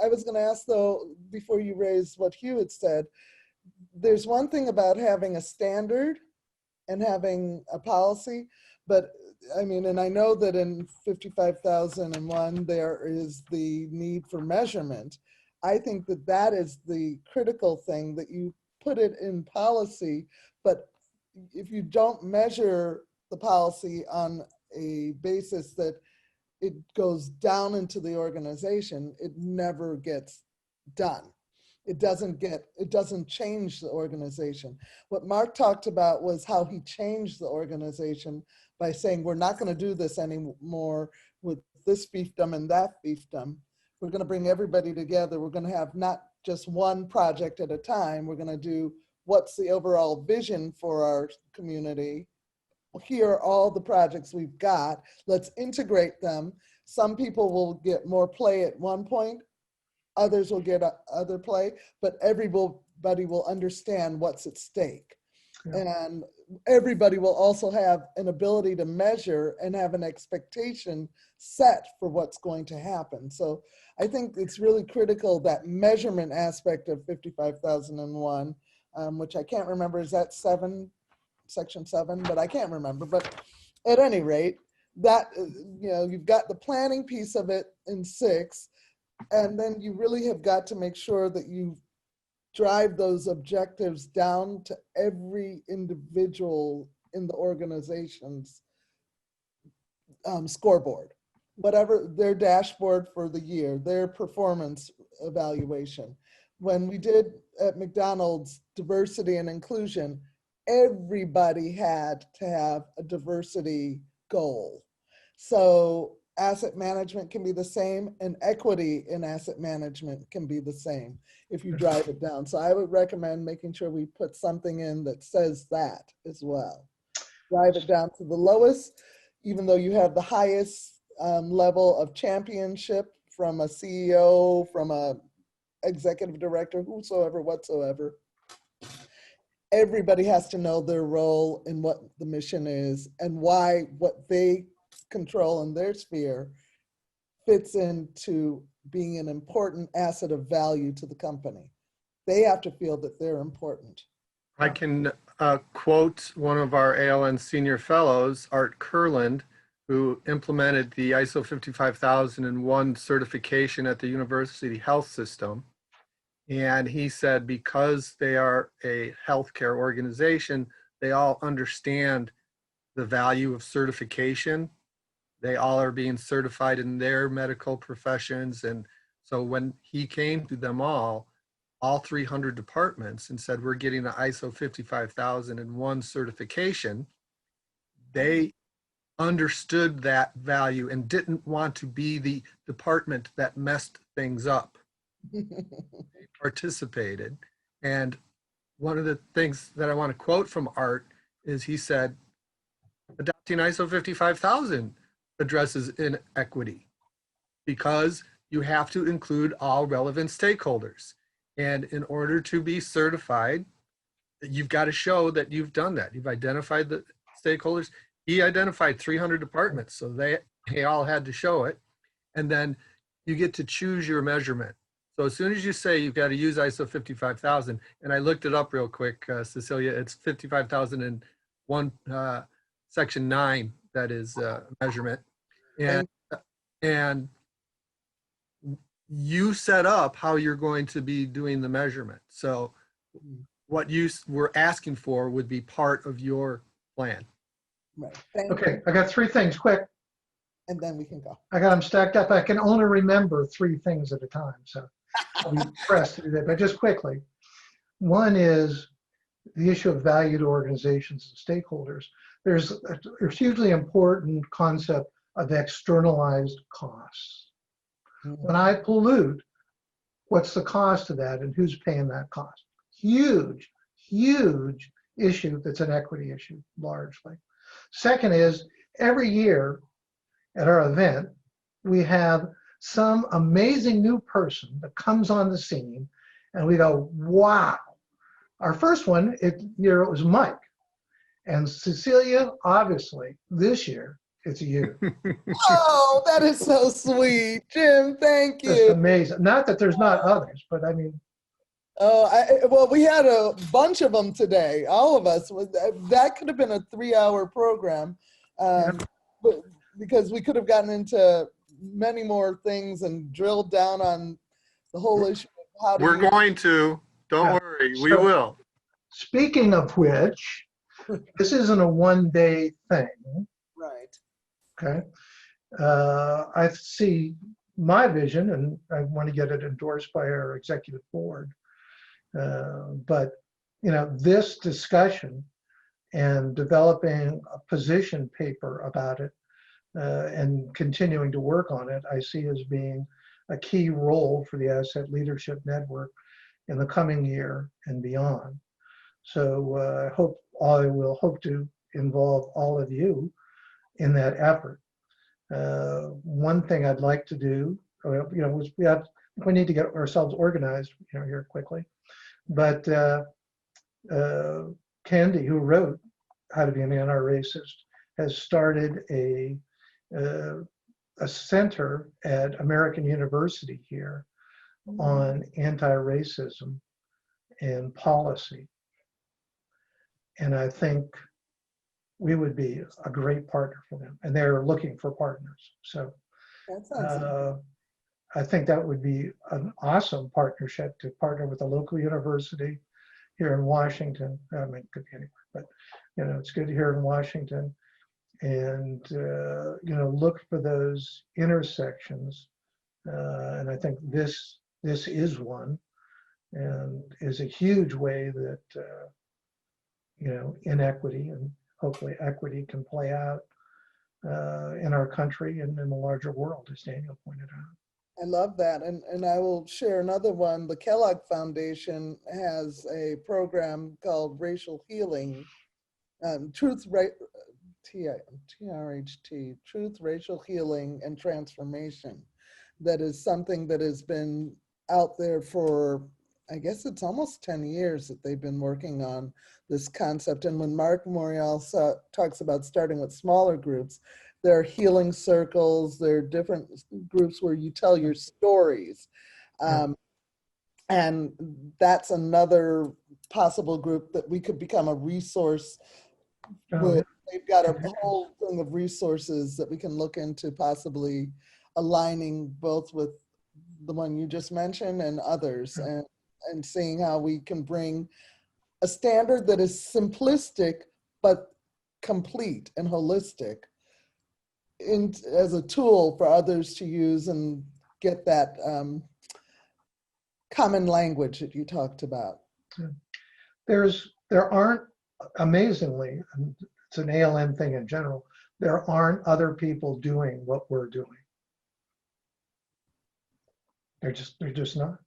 was going to ask though, before you raise what Hugh had said, there's one thing about having a standard and having a policy, but I mean, and I know that in 55001 there is the need for measurement. I think that that is the critical thing, that you put it in policy, but if you don't measure the policy on a basis that it goes down into the organization, it never gets done. It doesn't change the organization. What Mark talked about was how he changed the organization by saying, we're not going to do this anymore with this fiefdom and that fiefdom. We're going to bring everybody together. We're going to have not just one project at a time. We're going to do what's the overall vision for our community. Here are all the projects we've got. Let's integrate them. Some people will get more play at one point. Others will get other play, but everybody will understand what's at stake. Yeah. And everybody will also have an ability to measure and have an expectation set for what's going to happen. So I think it's really critical, that measurement aspect of 55,001, which I can't remember, is that section 7, but I can't remember. But at any rate, that, you've got the planning piece of it in 6, and then you really have got to make sure that you drive those objectives down to every individual in the organization's scoreboard, whatever their dashboard for the year, their performance evaluation. When we did at McDonald's diversity and inclusion, everybody had to have a diversity goal. So asset management can be the same, and equity in asset management can be the same if you drive it down. So I would recommend making sure we put something in that says that as well. Drive it down to the lowest, even though you have the highest level of championship from a CEO, from a executive director, whosoever, whatsoever. Everybody has to know their role and what the mission is and why what they control in their sphere fits into being an important asset of value to the company. They have to feel that they're important. I can quote one of our ALN senior fellows, Art Kurland, who implemented the ISO 55001 certification at the University Health System. And he said, because they are a healthcare organization, they all understand the value of certification. They all are being certified in their medical professions. And so when he came to them all 300 departments and said, we're getting the ISO 55001 certification, they understood that value and didn't want to be the department that messed things up. They participated. And one of the things that I want to quote from Art is he said, adopting ISO 55000 addresses inequity because you have to include all relevant stakeholders. And in order to be certified, you've got to show that you've done that. You've identified the stakeholders. He identified 300 departments, so they all had to show it. And then you get to choose your measurement. So as soon as you say you've got to use ISO 55000, and I looked it up real quick, Cecilia, it's 55001 section 9 that is measurement. And you set up how you're going to be doing the measurement. So what you were asking for would be part of your plan. Right. Okay, I got 3 things quick. And then we can go. I got them stacked up. I can only remember 3 things at a time, so I'll be pressed to do that. But just quickly, one is the issue of value to organizations and stakeholders. There's a hugely important concept of externalized costs. When I pollute, what's the cost of that and who's paying that cost? Huge, huge issue that's an equity issue, largely. Second is, every year at our event, we have some amazing new person that comes on the scene and we go, wow. Our first one, it was Mike. And Cecilia, obviously, this year, it's you. Oh, that is so sweet, Jim. Thank you. Just amazing. Not that there's not others, but I mean. Oh, well, we had a bunch of them today. All of us. That could have been a 3-hour program, but because we could have gotten into many more things and drilled down on the whole issue of how to. We're going to. Don't worry, we will. Speaking of which, This isn't a one-day thing, Right. okay? I see my vision, and I want to get it endorsed by our executive board. But, you know, this discussion and developing a position paper about it and continuing to work on it, I see as being a key role for the Asset Leadership Network in the coming year and beyond. So I will hope to involve all of you in that effort. One thing I'd like to do, you know, we need to get ourselves organized, you know, here quickly. But Candy, who wrote How to Be an Anti-Racist, has started a center at American University here on anti-racism and policy. And I think we would be a great partner for them. And they're looking for partners. So That sounds I think that would be an awesome partnership to partner with a local university here in Washington. I mean, it could be anywhere, but you know, it's good here in Washington. And you know, look for those intersections. And I think this is one, and is a huge way that you know, inequity and hopefully equity can play out in our country and in the larger world, as Daniel pointed out. I love that. And I will share another one. The Kellogg Foundation has a program called Racial Healing, TRHT, Truth, Racial Healing, and Transformation. That is something that has been out there for, I guess it's almost 10 years that they've been working on this concept. And when Marc Morial talks about starting with smaller groups, there are healing circles, there are different groups where you tell your stories. And that's another possible group that we could become a resource with. They've got a whole thing of resources that we can look into, possibly aligning both with the one you just mentioned and others, and seeing how we can bring a standard that is simplistic but complete and holistic as a tool for others to use and get that common language that you talked about. There aren't, amazingly, and it's an ALN thing in general, there aren't other people doing what we're doing. They're just not.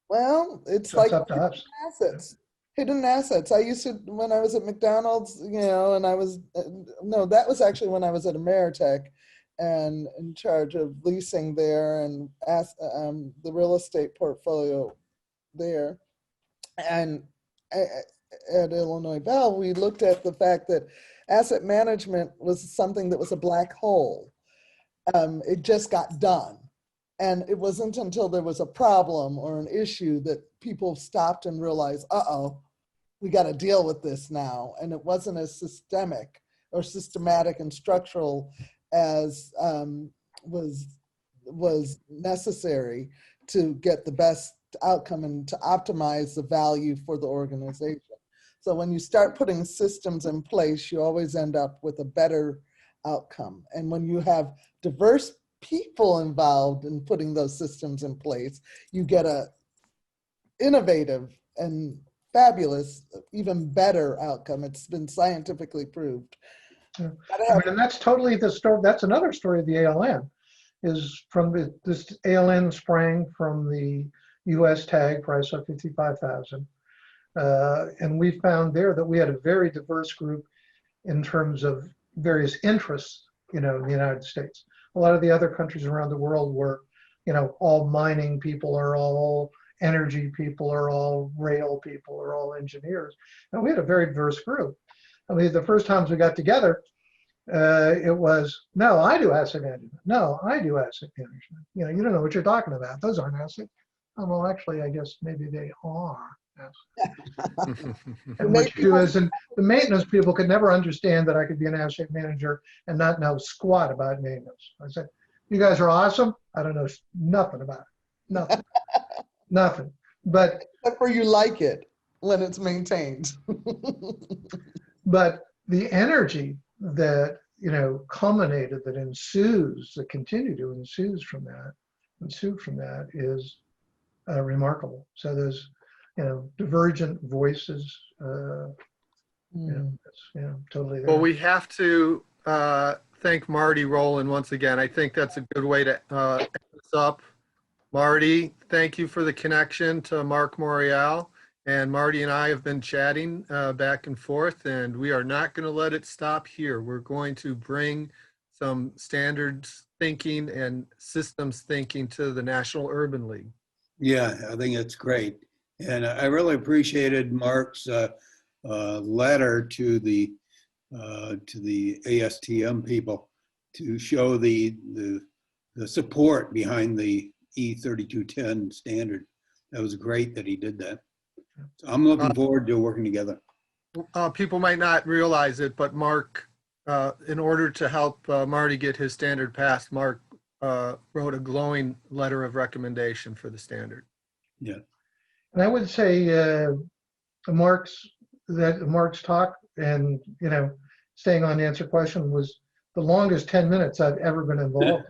Well, it's So it's like up to us. assets. Hidden assets. I used to, when I was at McDonald's, you know, and I was, no, that was actually when I was at Ameritech and in charge of leasing there and the real estate portfolio there. And at Illinois Bell, we looked at the fact that asset management was something that was a black hole. It just got done. And it wasn't until there was a problem or an issue that people stopped and realized, uh-oh, we got to deal with this now. And it wasn't as systemic or systematic and structural as was necessary to get the best outcome and to optimize the value for the organization. So when you start putting systems in place, you always end up with a better outcome. And when you have diverse people involved in putting those systems in place, you get a innovative and fabulous, even better outcome. It's been scientifically proved. Yeah. I mean, and that's totally the story. That's another story of the ALN, is from this ALN sprang from the US tag for ISO 55000. And we found there that we had a very diverse group in terms of various interests, you know, in the United States. A lot of the other countries around the world were, you know, all mining people or all energy people or all rail people or all engineers. And we had a very diverse group. I mean, the first times we got together, it was, no, I do asset management. No, I do asset management. You know, you don't know what you're talking about. Those aren't assets. Oh, well, actually, I guess maybe they are. And what you do is, and the maintenance people could never understand that I could be an asset manager and not know squat about maintenance. I said, you guys are awesome. I don't know nothing about it. Nothing. Nothing. But except for you like it when it's maintained. But the energy that, you know, culminated, that ensues, that continue to ensue from that is remarkable. So there's, you know, divergent voices, you know, that's, you know, totally there. Well, we have to thank Marty Rowland once again. I think that's a good way to end this up. Marty, thank you for the connection to Marc Morial. And Marty and I have been chatting back and forth, and we are not going to let it stop here. We're going to bring some standards thinking and systems thinking to the National Urban League. Yeah, I think it's great. And I really appreciated Mark's letter to the ASTM people to show the support behind the E3210 standard. That was great that he did that. So I'm looking forward to working together. People might not realize it, but Mark, in order to help Marty get his standard passed, Mark wrote a glowing letter of recommendation for the standard. Yeah. And I would say Mark's talk and, you know, staying on to answer question was the longest 10 minutes I've ever been involved.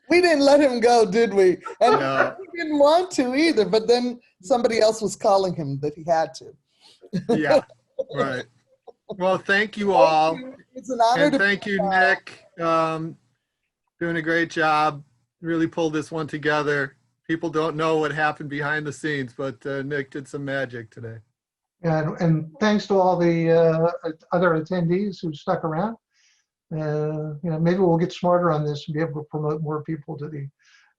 We didn't let him go, did we? And No. he didn't want to either, but then somebody else was calling him that he had to. Yeah, right. Well, thank you all. It's an honor And to thank you, Nick. Doing a great job. Really pulled this one together. People don't know what happened behind the scenes, but Nick did some magic today. And thanks to all the other attendees who stuck around. You know, maybe we'll get smarter on this and be able to promote more people to the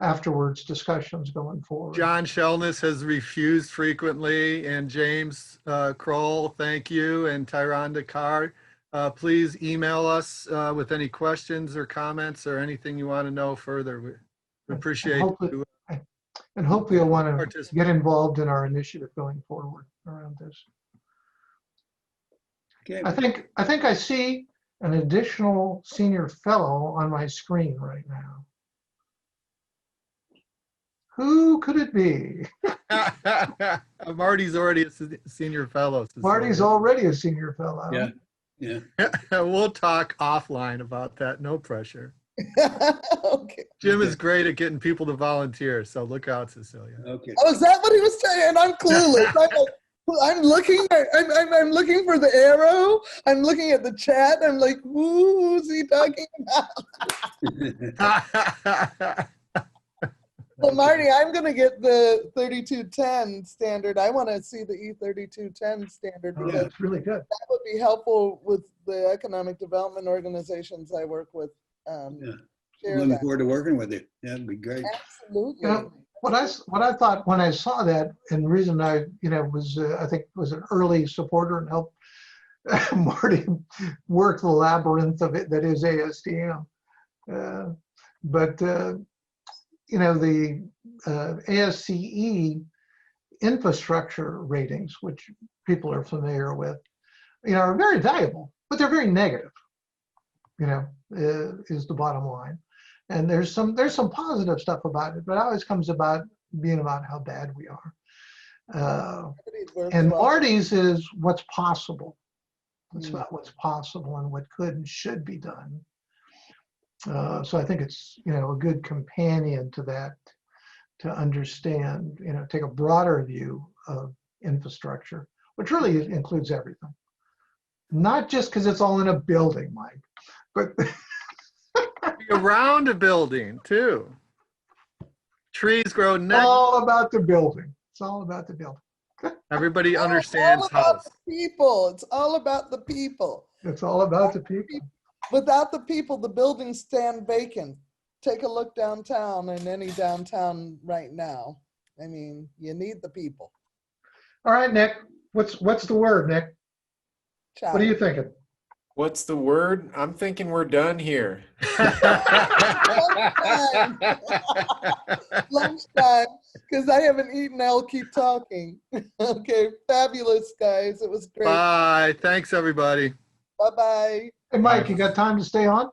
afterwards discussions going forward. John Shellness has refused frequently, and James Kroll, thank you, and Tyron Dakar. Please email us with any questions or comments or anything you want to know further. We appreciate you. And hopefully you'll want to get involved in our initiative going forward around this. Okay. I think I see an additional senior fellow on my screen right now. Who could it be? Marty's already a senior fellow. Marty's already a senior fellow. Yeah. Yeah. We'll talk offline about that. No pressure. Okay. Jim is great at getting people to volunteer, so look out, Cecilia. Okay. Oh, is that what he was saying? I'm clueless. I'm looking for the arrow. I'm looking at the chat. I'm like, who's he talking about? Well, Marty, I'm going to get the 3210 standard. I want to see the E3210 standard because Yeah, it's really good. that would be helpful with the economic development organizations I work with. Yeah. Share Looking that. forward to working with you. Yeah, it'd be great. Absolutely. You know, what I thought when I saw that, and the reason I, you know, was I think was an early supporter and helped Marty work the labyrinth of it that is ASTM. But you know, the ASCE infrastructure ratings, which people are familiar with, you know, are very valuable, but they're very negative. You know, is the bottom line. And there's some positive stuff about it, but it always comes about being about how bad we are. And Marty's is what's possible. It's about what's possible and what could and should be done. So I think it's, you know, a good companion to that, to understand, you know, take a broader view of infrastructure, which really includes everything. Not just because it's all in a building, Mike, but around a building too. Trees grow next. all about the building. It's all about the building. Everybody understands it's all about house. the people. It's all about the people. It's all about the people. Without the people, the buildings stand vacant. Take a look downtown and any downtown right now. I mean, you need the people. All right, Nick. What's the word, Nick? Ciao. What are you thinking? What's the word? I'm thinking we're done here. Lunchtime, because I haven't eaten. I'll keep talking. Okay, fabulous, guys. It was great. Bye. Thanks, everybody. Bye-bye. Hey, Mike, you got time to stay on?